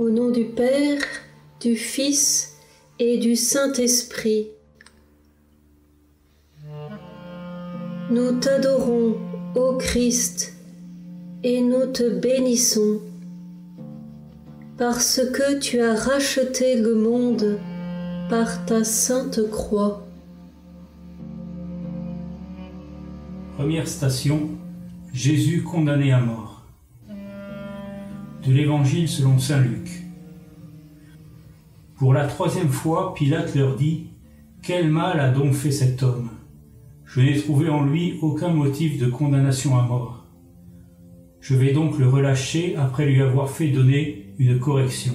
Au nom du Père, du Fils et du Saint-Esprit. Nous t'adorons, ô Christ, et nous te bénissons, parce que tu as racheté le monde par ta sainte croix. Première station, Jésus condamné à mort. De l'Évangile selon saint Luc. Pour la 3e fois, Pilate leur dit : « Quel mal a donc fait cet homme ? Je n'ai trouvé en lui aucun motif de condamnation à mort. Je vais donc le relâcher après lui avoir fait donner une correction. »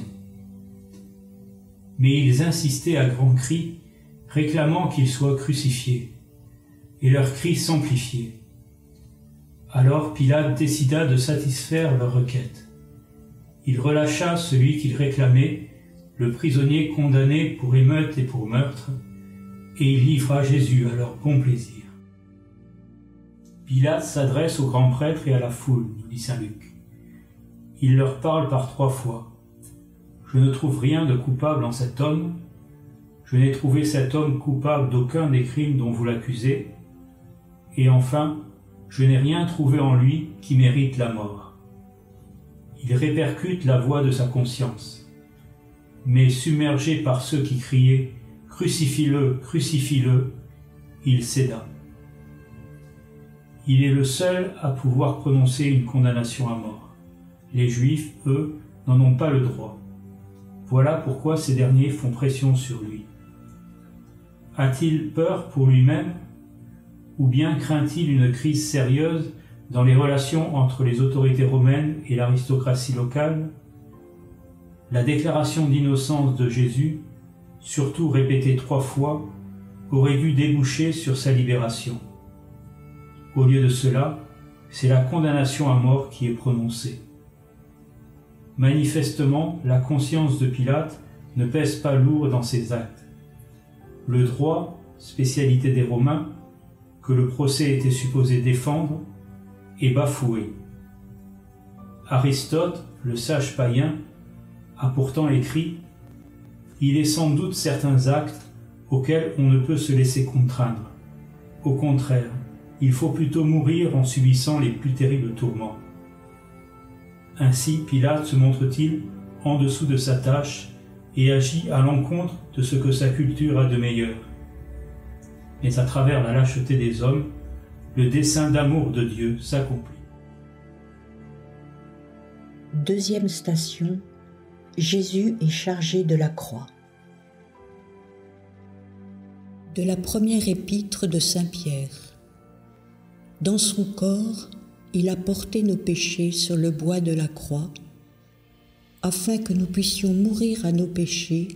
Mais ils insistaient à grands cris, réclamant qu'il soit crucifié, et leurs cris s'amplifiaient. Alors Pilate décida de satisfaire leur requête. Il relâcha celui qu'il réclamait, le prisonnier condamné pour émeute et pour meurtre, et il livra Jésus à leur bon plaisir. Pilate s'adresse aux grands prêtres et à la foule, nous dit saint Luc. Il leur parle par 3 fois. « Je ne trouve rien de coupable en cet homme. Je n'ai trouvé cet homme coupable d'aucun des crimes dont vous l'accusez. Et enfin, je n'ai rien trouvé en lui qui mérite la mort. » Il répercute la voix de sa conscience. Mais submergé par ceux qui criaient « Crucifie-le, crucifie-le », il céda. Il est le seul à pouvoir prononcer une condamnation à mort. Les Juifs, eux, n'en ont pas le droit. Voilà pourquoi ces derniers font pression sur lui. A-t-il peur pour lui-même, ou bien craint-il une crise sérieuse dans les relations entre les autorités romaines et l'aristocratie locale? La déclaration d'innocence de Jésus, surtout répétée 3 fois, aurait dû déboucher sur sa libération. Au lieu de cela, c'est la condamnation à mort qui est prononcée. Manifestement, la conscience de Pilate ne pèse pas lourd dans ses actes. Le droit, spécialité des Romains, que le procès était supposé défendre, est bafoué. Aristote, le sage païen, a pourtant écrit « Il est sans doute certains actes auxquels on ne peut se laisser contraindre. Au contraire, il faut plutôt mourir en subissant les plus terribles tourments. » Ainsi, Pilate se montre-t-il en dessous de sa tâche et agit à l'encontre de ce que sa culture a de meilleur. Mais à travers la lâcheté des hommes, le dessein d'amour de Dieu s'accomplit. 2e station, Jésus est chargé de la croix. De la première épître de saint Pierre. Dans son corps, il a porté nos péchés sur le bois de la croix, afin que nous puissions mourir à nos péchés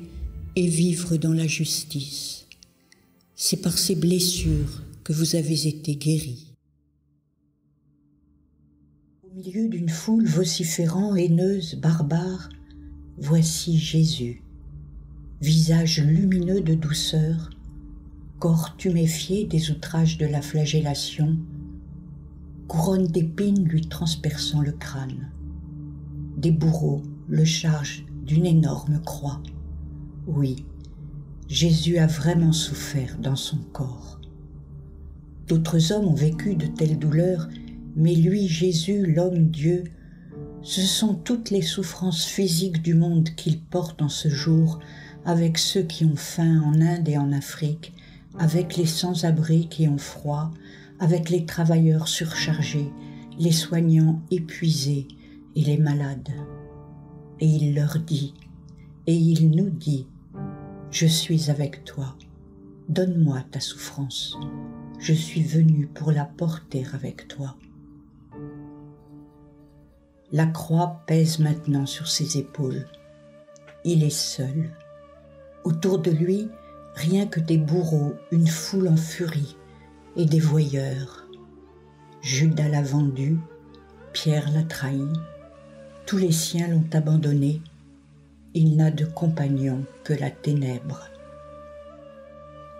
et vivre dans la justice. C'est par ces blessures que vous avez été guéris. Au milieu d'une foule vociférant, haineuse, barbare, voici Jésus, visage lumineux de douceur, corps tuméfié des outrages de la flagellation, couronne d'épines lui transperçant le crâne. Des bourreaux le chargent d'une énorme croix. Oui, Jésus a vraiment souffert dans son corps. D'autres hommes ont vécu de telles douleurs, mais lui, Jésus, l'homme-Dieu, ce sont toutes les souffrances physiques du monde qu'il porte en ce jour avec ceux qui ont faim en Inde et en Afrique, avec les sans-abri qui ont froid, avec les travailleurs surchargés, les soignants épuisés et les malades. Et il leur dit, et il nous dit, « Je suis avec toi, donne-moi ta souffrance, je suis venu pour la porter avec toi. » La croix pèse maintenant sur ses épaules. Il est seul. Autour de lui, rien que des bourreaux, une foule en furie et des voyeurs. Judas l'a vendu, Pierre l'a trahi, tous les siens l'ont abandonné, il n'a de compagnon que la ténèbre.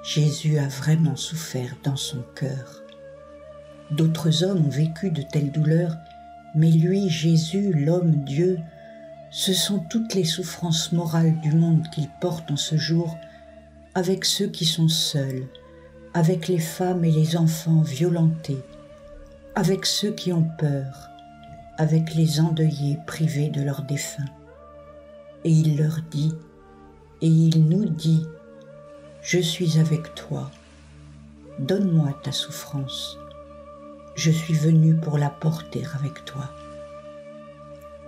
Jésus a vraiment souffert dans son cœur. D'autres hommes ont vécu de telles douleurs, mais lui, Jésus, l'homme-Dieu, Ce sont toutes les souffrances morales du monde qu'il porte en ce jour avec ceux qui sont seuls, avec les femmes et les enfants violentés, avec ceux qui ont peur, avec les endeuillés privés de leurs défunts. Et il leur dit, et il nous dit, « Je suis avec toi, donne-moi ta souffrance, je suis venu pour la porter avec toi. »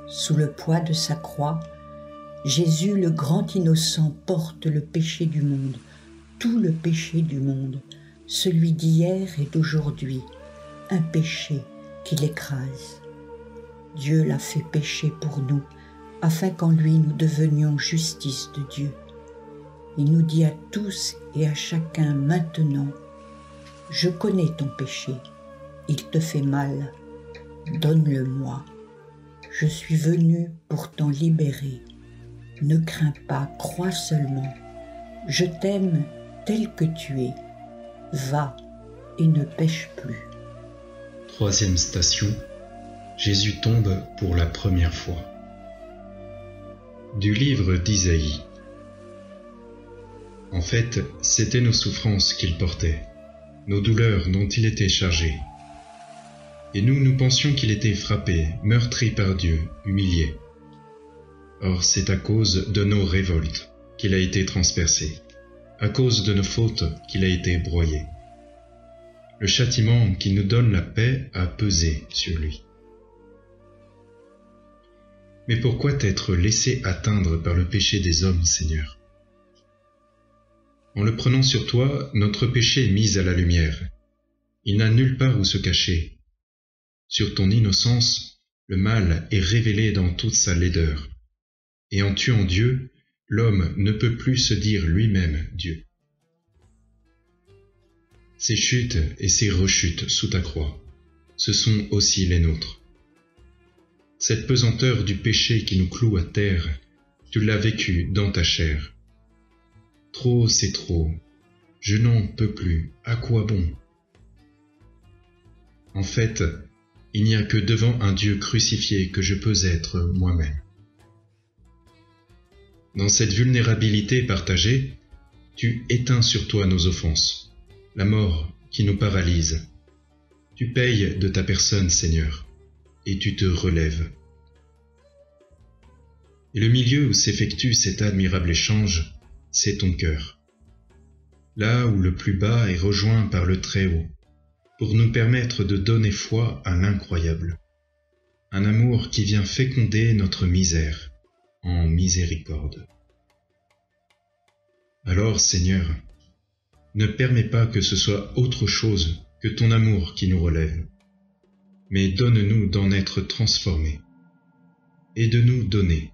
Sous le poids de sa croix, Jésus le grand innocent porte le péché du monde, tout le péché du monde, celui d'hier et d'aujourd'hui, un péché qui l'écrase. Dieu l'a fait pécher pour nous, afin qu'en lui nous devenions justice de Dieu. Il nous dit à tous et à chacun maintenant, « Je connais ton péché, il te fait mal, donne-le-moi. Je suis venu pour t'en libérer. Ne crains pas, crois seulement. Je t'aime tel que tu es. Va et ne pêche plus. » Troisième station, Jésus tombe pour la première fois. Du livre d'Isaïe. En fait, c'étaient nos souffrances qu'il portait, nos douleurs dont il était chargé. Et nous pensions qu'il était frappé, meurtri par Dieu, humilié. Or c'est à cause de nos révoltes qu'il a été transpercé, à cause de nos fautes qu'il a été broyé. Le châtiment qui nous donne la paix a pesé sur lui. Mais pourquoi t'être laissé atteindre par le péché des hommes, Seigneur? En le prenant sur toi, notre péché est mis à la lumière. Il n'a nulle part où se cacher. Sur ton innocence, le mal est révélé dans toute sa laideur. Et en tuant Dieu, l'homme ne peut plus se dire lui-même Dieu. Ces chutes et ces rechutes sous ta croix, ce sont aussi les nôtres. Cette pesanteur du péché qui nous cloue à terre, tu l'as vécue dans ta chair. Trop, c'est trop. Je n'en peux plus. À quoi bon? En fait, il n'y a que devant un Dieu crucifié que je peux être moi-même. Dans cette vulnérabilité partagée, tu éteins sur toi nos offenses, la mort qui nous paralyse. Tu payes de ta personne, Seigneur, et tu te relèves. Et le milieu où s'effectue cet admirable échange, c'est ton cœur. Là où le plus bas est rejoint par le Très-Haut, pour nous permettre de donner foi à l'incroyable. Un amour qui vient féconder notre misère en miséricorde. Alors, Seigneur, ne permets pas que ce soit autre chose que ton amour qui nous relève, mais donne-nous d'en être transformés, et de nous donner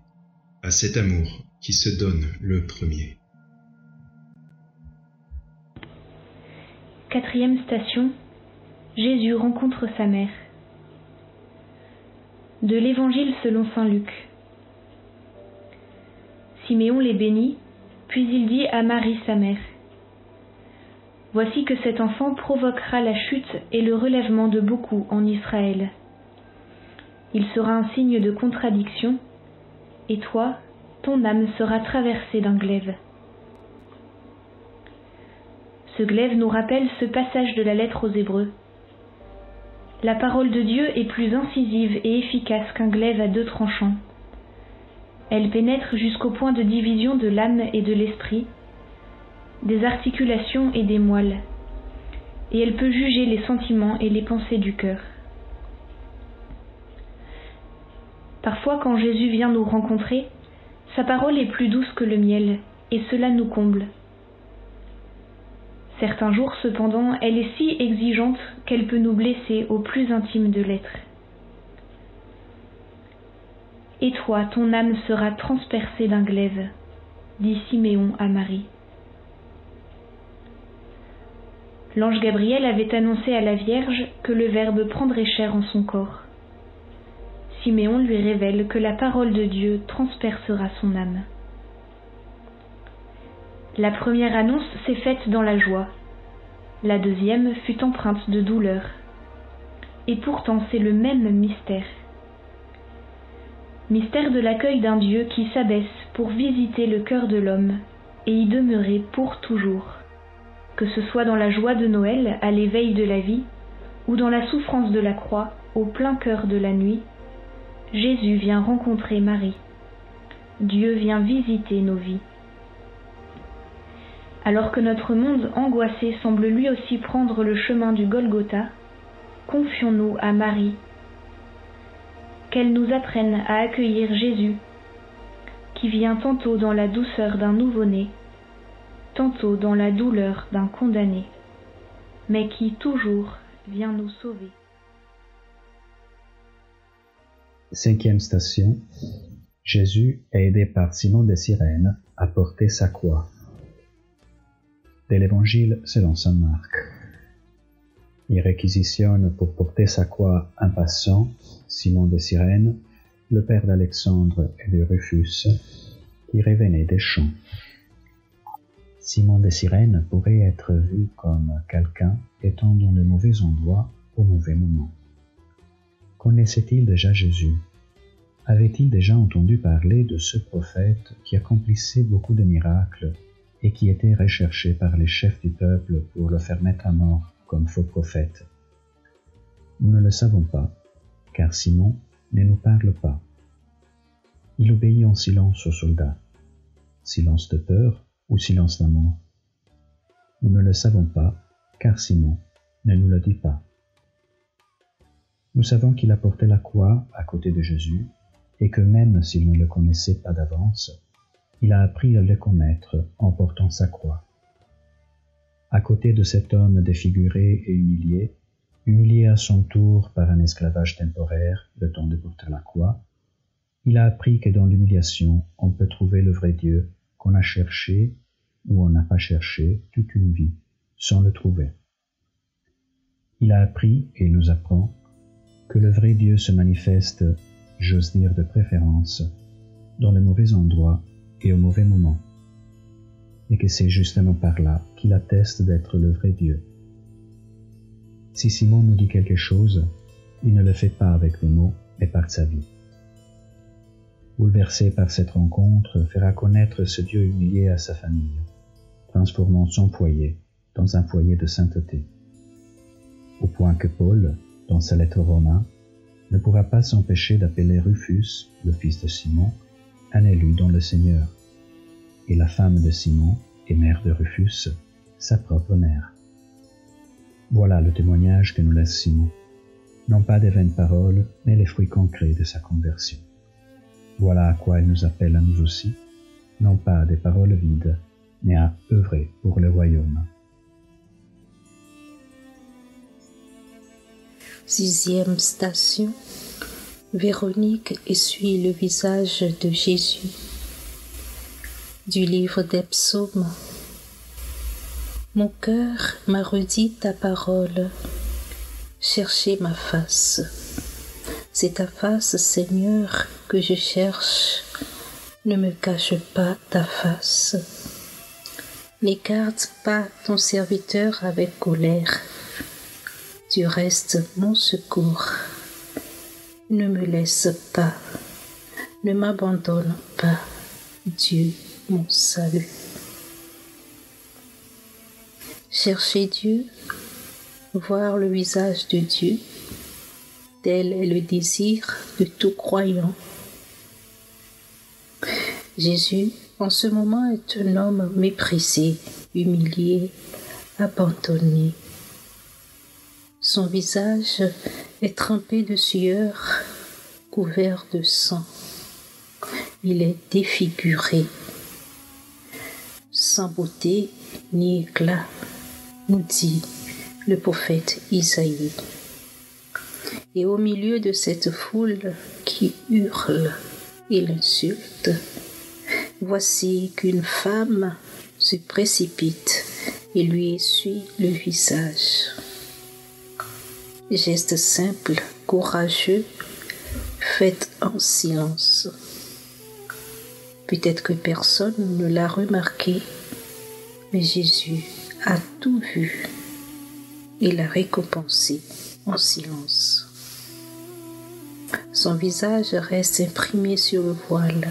à cet amour qui se donne le premier. Quatrième station, Jésus rencontre sa mère. De l'Évangile selon saint Luc. Siméon les bénit, puis il dit à Marie sa mère, « Voici que cet enfant provoquera la chute et le relèvement de beaucoup en Israël. Il sera un signe de contradiction, et toi, ton âme sera traversée d'un glaive. » Ce glaive nous rappelle ce passage de la lettre aux Hébreux. La parole de Dieu est plus incisive et efficace qu'un glaive à deux tranchants. Elle pénètre jusqu'au point de division de l'âme et de l'esprit, des articulations et des moelles, et elle peut juger les sentiments et les pensées du cœur. Parfois, quand Jésus vient nous rencontrer, sa parole est plus douce que le miel, et cela nous comble. Certains jours, cependant, elle est si exigeante qu'elle peut nous blesser au plus intime de l'être. « Et toi, ton âme sera transpercée d'un glaive, » dit Siméon à Marie. L'ange Gabriel avait annoncé à la Vierge que le Verbe prendrait chair en son corps. Siméon lui révèle que la parole de Dieu transpercera son âme. La première annonce s'est faite dans la joie. La deuxième fut empreinte de douleur. Et pourtant c'est le même mystère. Mystère de l'accueil d'un Dieu qui s'abaisse pour visiter le cœur de l'homme et y demeurer pour toujours. Que ce soit dans la joie de Noël, à l'éveil de la vie, ou dans la souffrance de la croix, au plein cœur de la nuit, Jésus vient rencontrer Marie. Dieu vient visiter nos vies. Alors que notre monde angoissé semble lui aussi prendre le chemin du Golgotha, confions-nous à Marie. Qu'elle nous apprenne à accueillir Jésus, qui vient tantôt dans la douceur d'un nouveau-né, tantôt dans la douleur d'un condamné, mais qui toujours vient nous sauver. 5e station. Jésus est aidé par Simon de Cyrène à porter sa croix. De l'Évangile selon saint Marc. Il réquisitionne pour porter sa croix un passant, Simon de Cyrène, le père d'Alexandre et de Rufus, qui revenait des champs. Simon de Cyrène pourrait être vu comme quelqu'un étant dans de mauvais endroits au mauvais moment. Connaissait-il déjà Jésus? Avait-il déjà entendu parler de ce prophète qui accomplissait beaucoup de miracles et qui était recherché par les chefs du peuple pour le faire mettre à mort comme faux prophète? Nous ne le savons pas, car Simon ne nous parle pas. Il obéit en silence aux soldats. Silence de peur ou silence d'amour? Nous ne le savons pas, car Simon ne nous le dit pas. Nous savons qu'il a porté la croix à côté de Jésus et que même s'il ne le connaissait pas d'avance, il a appris à le connaître en portant sa croix. À côté de cet homme défiguré et humilié, humilié à son tour par un esclavage temporaire le temps de porter la croix, il a appris que dans l'humiliation, on peut trouver le vrai Dieu qu'on a cherché ou on n'a pas cherché toute une vie sans le trouver. Il a appris et nous apprend que le vrai Dieu se manifeste, j'ose dire de préférence, dans les mauvais endroits et au mauvais moment, et que c'est justement par là qu'il atteste d'être le vrai Dieu. Si Simon nous dit quelque chose, il ne le fait pas avec des mots, mais par sa vie. Bouleversé par cette rencontre, fera connaître ce Dieu humilié à sa famille, transformant son foyer dans un foyer de sainteté, au point que Paul, dans sa lettre aux Romains, ne pourra pas s'empêcher d'appeler Rufus, le fils de Simon, un élu dans le Seigneur, et la femme de Simon et mère de Rufus, sa propre mère. Voilà le témoignage que nous laisse Simon, non pas des vaines paroles, mais les fruits concrets de sa conversion. Voilà à quoi il nous appelle à nous aussi, non pas des paroles vides, mais à œuvrer pour le royaume. 6e station. Véronique essuie le visage de Jésus. Du livre des psaumes. Mon cœur m'a redit ta parole. Cherchez ma face. C'est ta face, Seigneur, que je cherche. Ne me cache pas ta face. N'écarte pas ton serviteur avec colère. Tu restes mon secours. Ne me laisse pas, ne m'abandonne pas, Dieu mon salut. Chercher Dieu, voir le visage de Dieu, tel est le désir de tout croyant. Jésus, en ce moment, est un homme méprisé, humilié, abandonné. Son visage est trempé de sueur, couvert de sang. Il est défiguré, sans beauté ni éclat, nous dit le prophète Isaïe. Et au milieu de cette foule qui hurle et l'insulte, voici qu'une femme se précipite et lui essuie le visage. Geste simple, courageux, fait en silence. Peut-être que personne ne l'a remarqué, mais Jésus a tout vu et l'a récompensé en silence. Son visage reste imprimé sur le voile.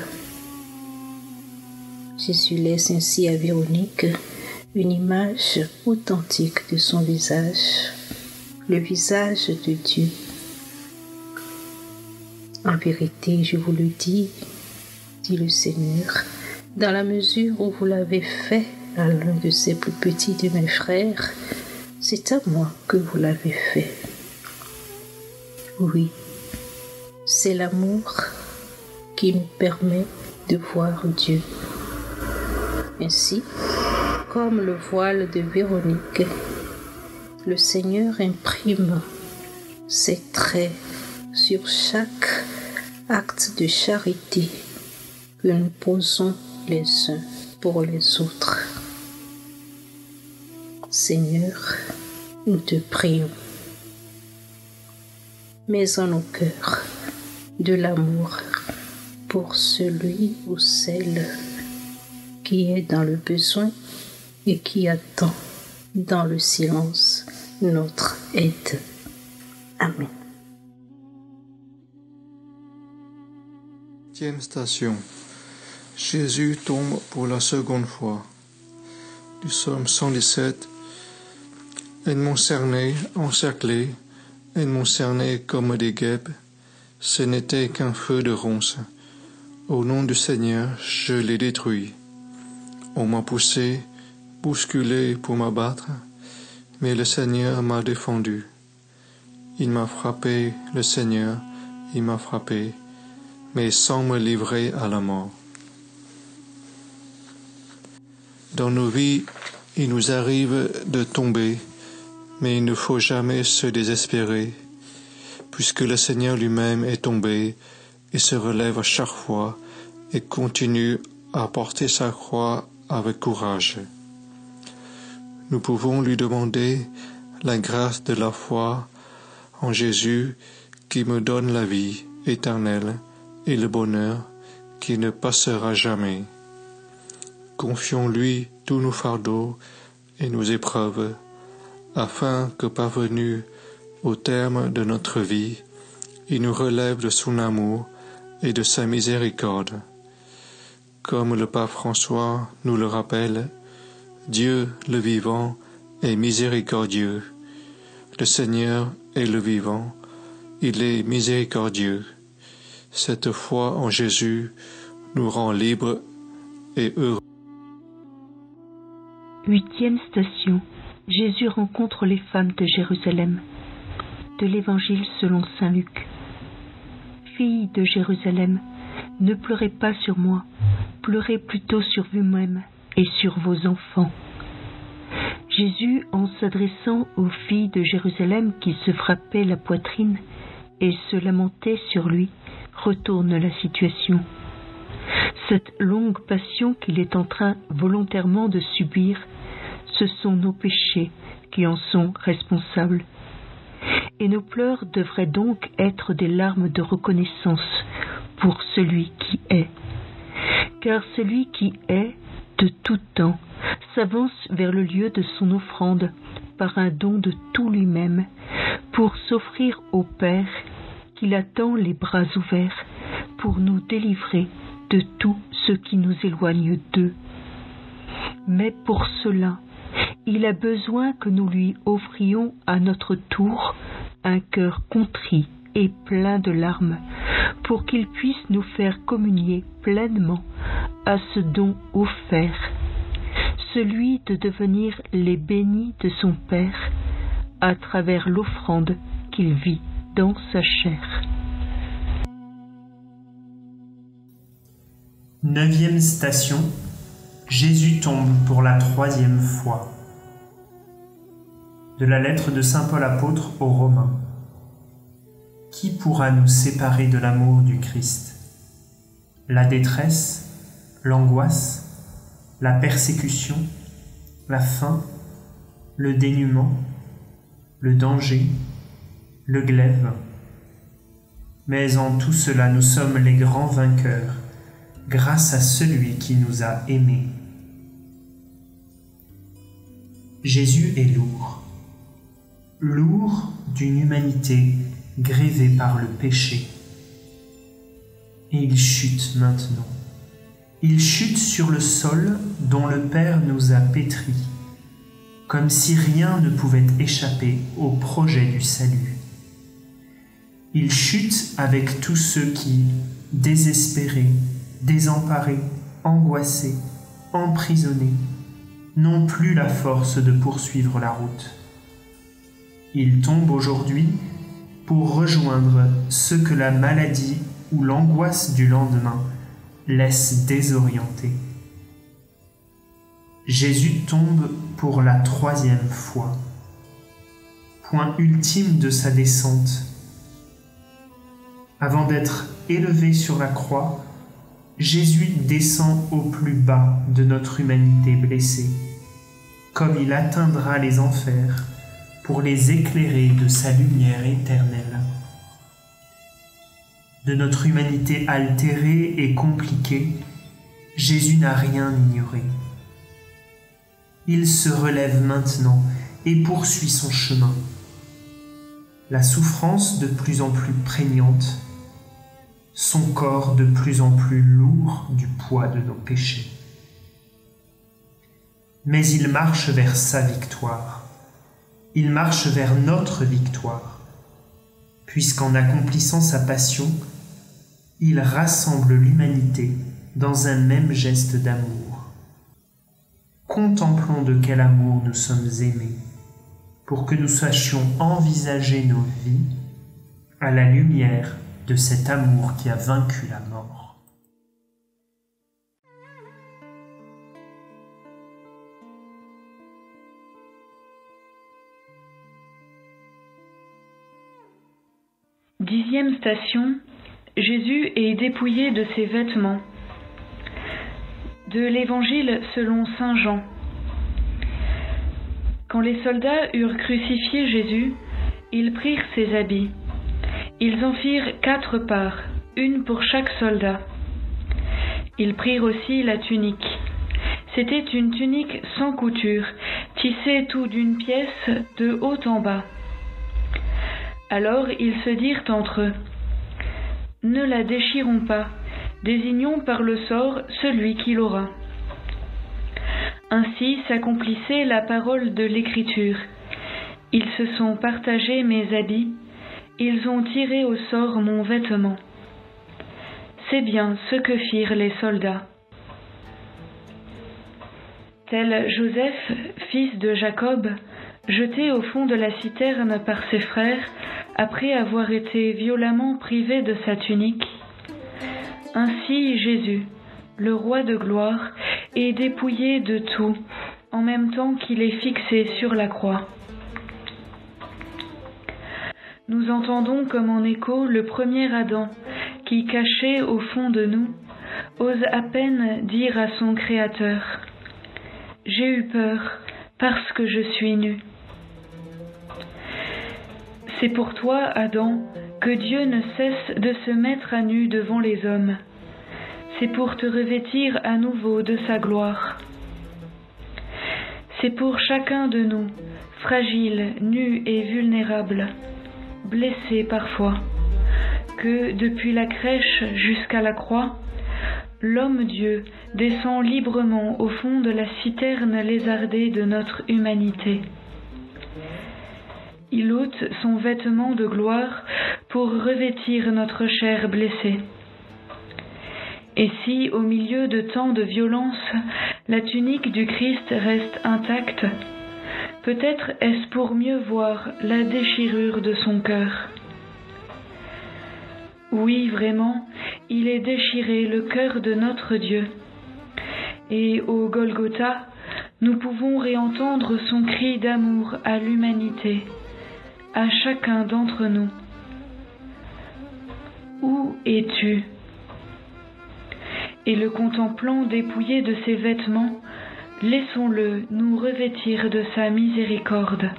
Jésus laisse ainsi à Véronique une image authentique de son visage, le visage de Dieu. En vérité, je vous le dis, dit le Seigneur, dans la mesure où vous l'avez fait à l'un de ces plus petits de mes frères, c'est à moi que vous l'avez fait. Oui, c'est l'amour qui nous permet de voir Dieu. Ainsi, comme le voile de Véronique, le Seigneur imprime ses traits sur chaque acte de charité que nous posons les uns pour les autres. Seigneur, nous te prions. Mets en nos cœurs de l'amour pour celui ou celle qui est dans le besoin et qui attend dans le silence notre aide. Amen. 10e station. Jésus tombe pour la seconde fois. Du psaume 117. Elles m'ont cerné, encerclé, elles m'ont cerné comme des guêpes. Ce n'était qu'un feu de ronces. Au nom du Seigneur, je les détruis. On m'a poussé, bousculé pour m'abattre, mais le Seigneur m'a défendu. Il m'a frappé, le Seigneur, il m'a frappé, mais sans me livrer à la mort. Dans nos vies, il nous arrive de tomber, mais il ne faut jamais se désespérer, puisque le Seigneur lui-même est tombé et se relève à chaque fois et continue à porter sa croix avec courage. Nous pouvons lui demander la grâce de la foi en Jésus qui me donne la vie éternelle et le bonheur qui ne passera jamais. Confions-lui tous nos fardeaux et nos épreuves, afin que parvenu au terme de notre vie, il nous relève de son amour et de sa miséricorde. Comme le pape François nous le rappelle, Dieu le vivant est miséricordieux. Le Seigneur est le vivant, il est miséricordieux. Cette foi en Jésus nous rend libres et heureux. 8e station. Jésus rencontre les femmes de Jérusalem. De l'Évangile selon saint Luc. Filles de Jérusalem, ne pleurez pas sur moi, pleurez plutôt sur vous-mêmes et sur vos enfants. Jésus, en s'adressant aux filles de Jérusalem qui se frappaient la poitrine et se lamentaient sur lui, retourne la situation. Cette longue passion qu'il est en train volontairement de subir, ce sont nos péchés qui en sont responsables. Et nos pleurs devraient donc être des larmes de reconnaissance pour celui qui est. Car celui qui est, de tout temps, s'avance vers le lieu de son offrande par un don de tout lui-même pour s'offrir au Père qu'il attend les bras ouverts pour nous délivrer de tout ce qui nous éloigne d'eux. Mais pour cela, il a besoin que nous lui offrions à notre tour un cœur contrit et plein de larmes, pour qu'il puisse nous faire communier pleinement à ce don offert, celui de devenir les bénis de son Père à travers l'offrande qu'il vit dans sa chair. 9e station. Jésus tombe pour la 3e fois. De la lettre de saint Paul apôtre aux Romains. Qui pourra nous séparer de l'amour du Christ? La détresse, l'angoisse, la persécution, la faim, le dénuement, le danger, le glaive. Mais en tout cela, nous sommes les grands vainqueurs, grâce à celui qui nous a aimés. Jésus est lourd d'une humanité grévée par le péché. et il chute maintenant. Il chute sur le sol dont le Père nous a pétris, comme si rien ne pouvait échapper au projet du salut. Il chute avec tous ceux qui, désespérés, désemparés, angoissés, emprisonnés, n'ont plus la force de poursuivre la route. Il tombe aujourd'hui pour rejoindre ceux que la maladie ou l'angoisse du lendemain laisse désorientés. Jésus tombe pour la 3e fois, point ultime de sa descente. Avant d'être élevé sur la croix, Jésus descend au plus bas de notre humanité blessée, comme il atteindra les enfers pour les éclairer de sa lumière éternelle. De notre humanité altérée et compliquée, Jésus n'a rien ignoré. Il se relève maintenant et poursuit son chemin. La souffrance de plus en plus prégnante, son corps de plus en plus lourd du poids de nos péchés. Mais il marche vers sa victoire. Il marche vers notre victoire, puisqu'en accomplissant sa passion, il rassemble l'humanité dans un même geste d'amour. Contemplons de quel amour nous sommes aimés, pour que nous sachions envisager nos vies à la lumière de cet amour qui a vaincu la mort. Dixième station, Jésus est dépouillé de ses vêtements. De l'Évangile selon saint Jean. Quand les soldats eurent crucifié Jésus, ils prirent ses habits. Ils en firent 4 parts, une pour chaque soldat. Ils prirent aussi la tunique. C'était une tunique sans couture, tissée tout d'une pièce de haut en bas. Alors ils se dirent entre eux, « Ne la déchirons pas, désignons par le sort celui qui l'aura. » Ainsi s'accomplissait la parole de l'Écriture. Ils se sont partagés mes habits, ils ont tiré au sort mon vêtement. C'est bien ce que firent les soldats. Tel Joseph, fils de Jacob, jeté au fond de la citerne par ses frères, après avoir été violemment privé de sa tunique, ainsi Jésus, le roi de gloire, est dépouillé de tout, en même temps qu'il est fixé sur la croix. Nous entendons comme en écho le premier Adam, qui, caché au fond de nous, ose à peine dire à son Créateur « J'ai eu peur parce que je suis nu ». C'est pour toi, Adam, que Dieu ne cesse de se mettre à nu devant les hommes. C'est pour te revêtir à nouveau de sa gloire. C'est pour chacun de nous, fragiles, nus et vulnérables, blessés parfois, que, depuis la crèche jusqu'à la croix, l'homme-Dieu descend librement au fond de la citerne lézardée de notre humanité. Il ôte son vêtement de gloire pour revêtir notre chair blessée. Et si, au milieu de tant de violence, la tunique du Christ reste intacte, peut-être est-ce pour mieux voir la déchirure de son cœur. Oui, vraiment, il est déchiré le cœur de notre Dieu. Et au Golgotha, nous pouvons réentendre son cri d'amour à l'humanité, à chacun d'entre nous. Où es-tu ? Et le contemplant dépouillé de ses vêtements, laissons-le nous revêtir de sa miséricorde.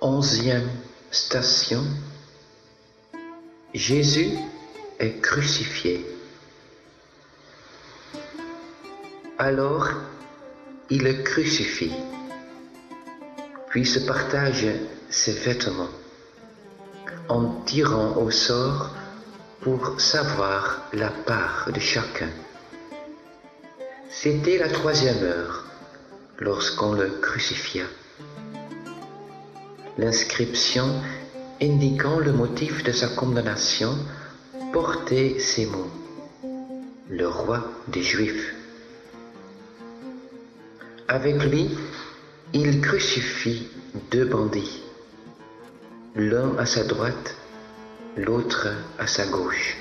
Onzième station. Jésus est crucifié. Alors, il le crucifie. puis se partage ses vêtements en tirant au sort pour savoir la part de chacun. C'était la 3e heure lorsqu'on le crucifia. L'inscription indiquant le motif de sa condamnation portait ces mots: le roi des Juifs. Avec lui, il crucifie 2 bandits, l'un à sa droite, l'autre à sa gauche.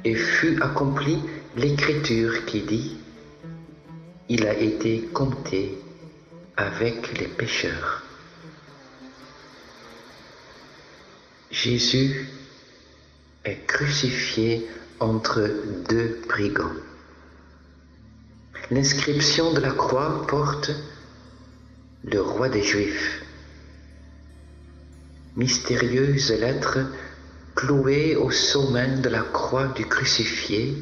Et fut accomplie l'écriture qui dit: il a été compté avec les pécheurs. Jésus est crucifié entre 2 brigands. L'inscription de la croix porte « Le roi des Juifs ». Mystérieuse lettre clouée au sommet de la croix du crucifié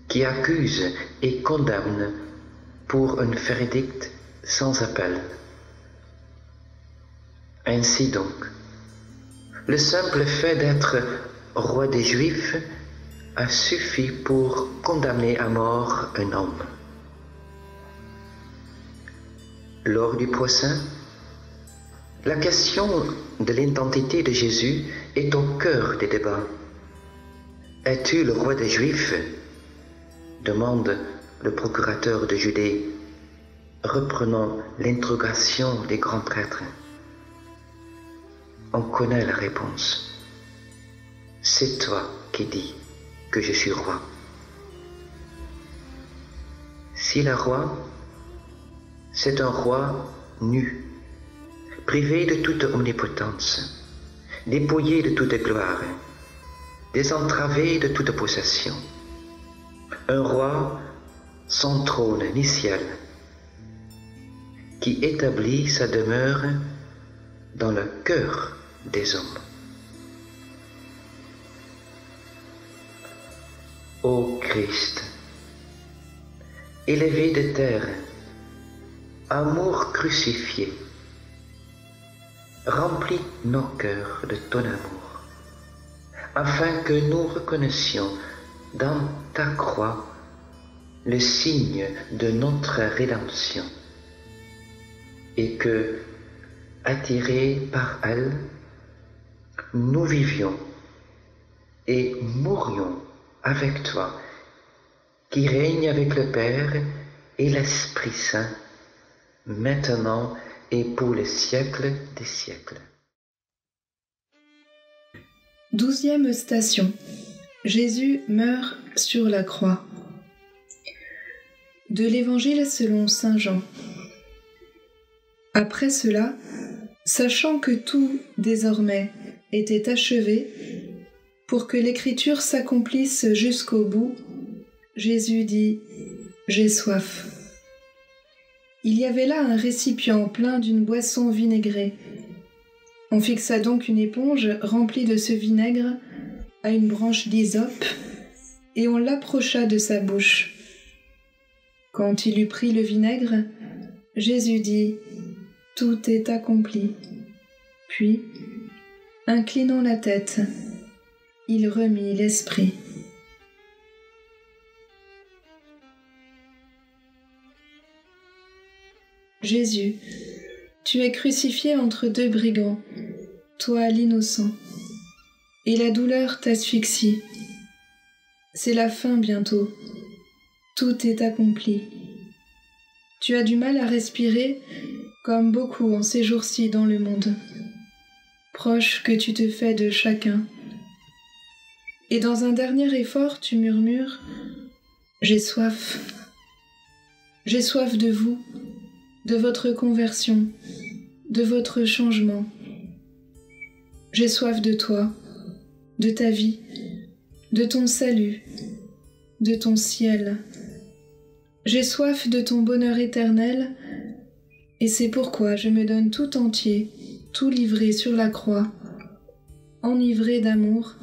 qui accuse et condamne pour un verdict sans appel. Ainsi donc, le simple fait d'être roi des Juifs a suffi pour condamner à mort un homme. Lors du procès, la question de l'identité de Jésus est au cœur des débats. « Es-tu le roi des Juifs ?» demande le procurateur de Judée, reprenant l'interrogation des grands prêtres. On connaît la réponse. C'est toi qui dis que je suis roi. Si le roi, c'est un roi nu, privé de toute omnipotence, dépouillé de toute gloire, désentravé de toute possession, un roi sans trône ni ciel, qui établit sa demeure dans le cœur des hommes. Ô Christ, élevé de terre, amour crucifié, remplis nos cœurs de ton amour, afin que nous reconnaissions dans ta croix le signe de notre rédemption, et que, attirés par elle, nous vivions et mourions avec toi, qui règne avec le Père et l'Esprit Saint, maintenant et pour les siècles des siècles. 12e station. Jésus meurt sur la croix. De l'Évangile selon saint Jean. Après cela, sachant que tout, désormais, était achevé, pour que l'Écriture s'accomplisse jusqu'au bout, Jésus dit « J'ai soif ». Il y avait là un récipient plein d'une boisson vinaigrée. On fixa donc une éponge remplie de ce vinaigre à une branche d'hysope, et on l'approcha de sa bouche. Quand il eut pris le vinaigre, Jésus dit « Tout est accompli ». Puis, inclinant la tête, il remit l'esprit. Jésus, tu es crucifié entre 2 brigands, toi l'innocent, et la douleur t'asphyxie. C'est la fin bientôt, tout est accompli. Tu as du mal à respirer, comme beaucoup en ces jours-ci dans le monde, proche que tu te fais de chacun. Et dans un dernier effort, tu murmures « J'ai soif. J'ai soif de vous, de votre conversion, de votre changement. J'ai soif de toi, de ta vie, de ton salut, de ton ciel. J'ai soif de ton bonheur éternel, et c'est pourquoi je me donne tout entier, tout livré sur la croix, enivré d'amour,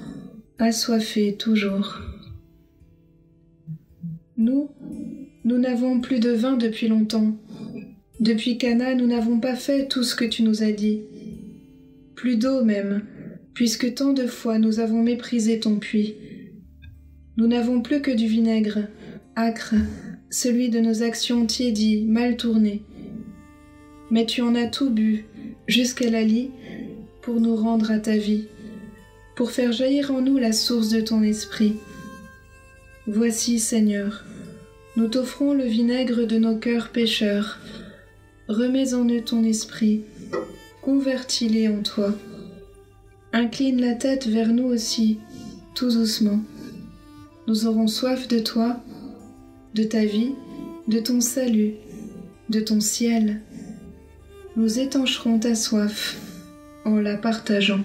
assoiffé toujours. Nous n'avons plus de vin depuis longtemps, Depuis Cana, nous n'avons pas fait tout ce que tu nous as dit. Plus d'eau même, puisque tant de fois nous avons méprisé ton puits. Nous n'avons plus que du vinaigre, âcre, celui de nos actions tiédies, mal tournées. Mais tu en as tout bu, jusqu'à la lie, pour nous rendre à ta vie, pour faire jaillir en nous la source de ton esprit. Voici, Seigneur, nous t'offrons le vinaigre de nos cœurs pécheurs. Remets en eux ton esprit, convertis-les en toi. Incline la tête vers nous aussi, tout doucement. Nous aurons soif de toi, de ta vie, de ton salut, de ton ciel. Nous étancherons ta soif en la partageant.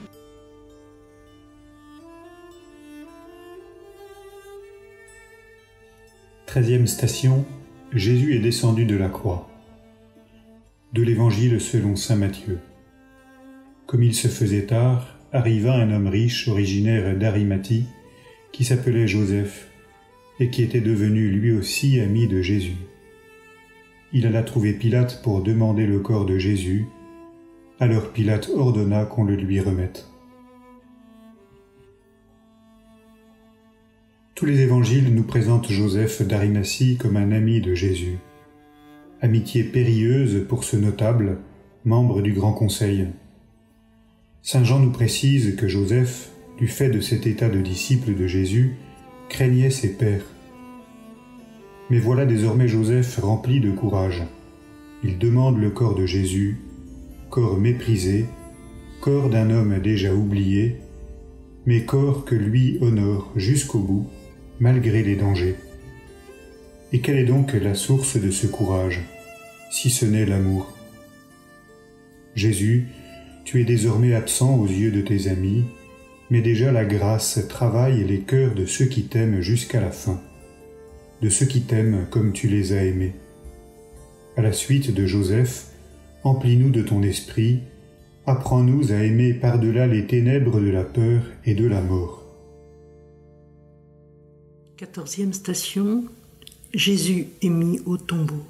Treizième station, Jésus est descendu de la croix. De l'Évangile selon saint Matthieu. Comme il se faisait tard, arriva un homme riche originaire d'Arimathie, qui s'appelait Joseph, et qui était devenu lui aussi ami de Jésus. Il alla trouver Pilate pour demander le corps de Jésus. Alors Pilate ordonna qu'on le lui remette. Tous les évangiles nous présentent Joseph d'Arimathie comme un ami de Jésus. Amitié périlleuse pour ce notable, membre du Grand Conseil. Saint Jean nous précise que Joseph, du fait de cet état de disciple de Jésus, craignait ses pairs. Mais voilà désormais Joseph rempli de courage. Il demande le corps de Jésus, corps méprisé, corps d'un homme déjà oublié, mais corps que lui honore jusqu'au bout, malgré les dangers. Et quelle est donc la source de ce courage, si ce n'est l'amour? Jésus, tu es désormais absent aux yeux de tes amis, mais déjà la grâce travaille les cœurs de ceux qui t'aiment jusqu'à la fin, de ceux qui t'aiment comme tu les as aimés. À la suite de Joseph, emplis-nous de ton esprit, apprends-nous à aimer par-delà les ténèbres de la peur et de la mort. 14e station, Jésus est mis au tombeau.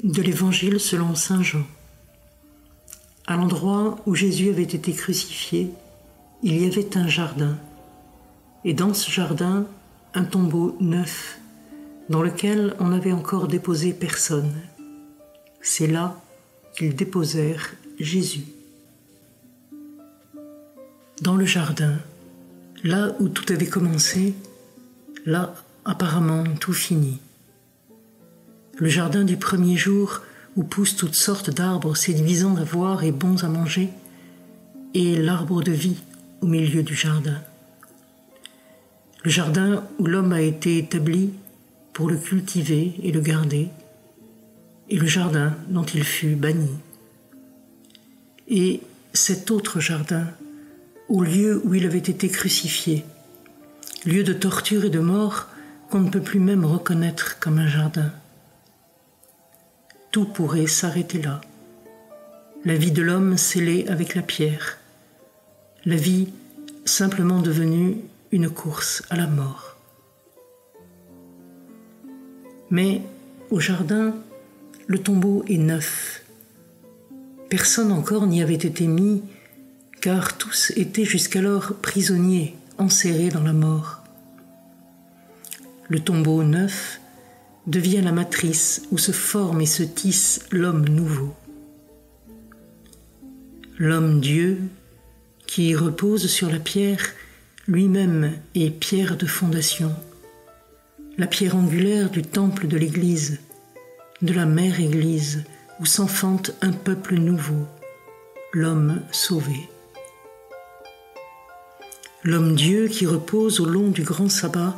De l'Évangile selon saint Jean. À l'endroit où Jésus avait été crucifié, il y avait un jardin, et dans ce jardin, un tombeau neuf, dans lequel on n'avait encore déposé personne. C'est là qu'ils déposèrent Jésus. Dans le jardin, là où tout avait commencé, là apparemment tout finit. Le jardin du premier jour où poussent toutes sortes d'arbres séduisants à voir et bons à manger, et l'arbre de vie au milieu du jardin. Le jardin où l'homme a été établi pour le cultiver et le garder, et le jardin dont il fut banni. Et cet autre jardin, au lieu où il avait été crucifié, lieu de torture et de mort qu'on ne peut plus même reconnaître comme un jardin. Tout pourrait s'arrêter là. La vie de l'homme scellée avec la pierre. La vie simplement devenue une course à la mort. Mais au jardin, le tombeau est neuf. Personne encore n'y avait été mis, car tous étaient jusqu'alors prisonniers, enserrés dans la mort. Le tombeau neuf devient la matrice où se forme et se tisse l'homme nouveau. L'homme-dieu, qui repose sur la pierre, lui-même est pierre de fondation, la pierre angulaire du temple de l'Église, de la mère Église, où s'enfante un peuple nouveau, l'homme sauvé. L'homme-dieu qui repose au long du grand sabbat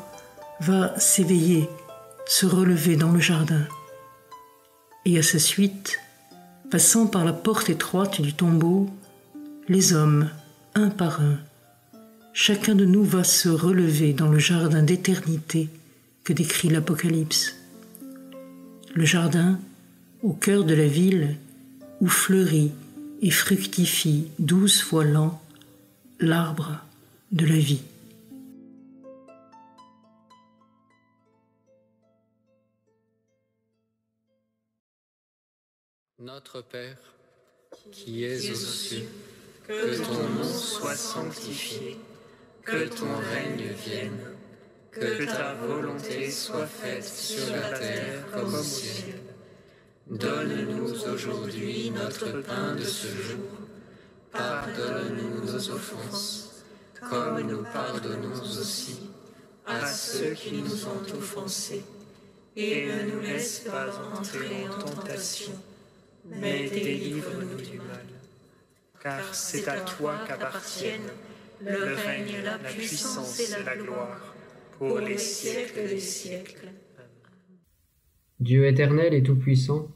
va s'éveiller, se relever dans le jardin, et à sa suite, passant par la porte étroite du tombeau, les hommes, un par un, chacun de nous va se relever dans le jardin d'éternité que décrit l'Apocalypse. Le jardin, au cœur de la ville, où fleurit et fructifie 12 fois l'an l'arbre de la vie. Notre Père, qui es aux cieux, que ton nom soit sanctifié, que ton règne vienne, que ta volonté soit faite sur la terre comme au ciel. Donne-nous aujourd'hui notre pain de ce jour. Pardonne-nous nos offenses, comme nous pardonnons aussi à ceux qui nous ont offensés. Et ne nous laisse pas entrer en tentation, mais délivre-nous du mal. Car c'est à toi qu'appartiennent le règne, la puissance et la gloire, pour les siècles des siècles. Dieu éternel et tout-puissant,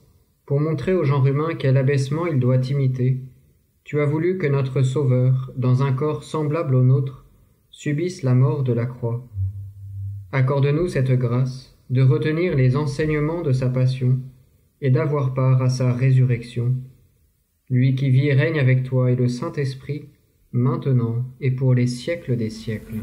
pour montrer au genre humain quel abaissement il doit imiter, tu as voulu que notre Sauveur, dans un corps semblable au nôtre, subisse la mort de la croix. Accorde-nous cette grâce de retenir les enseignements de sa passion et d'avoir part à sa résurrection, lui qui vit et règne avec toi et le Saint-Esprit, maintenant et pour les siècles des siècles.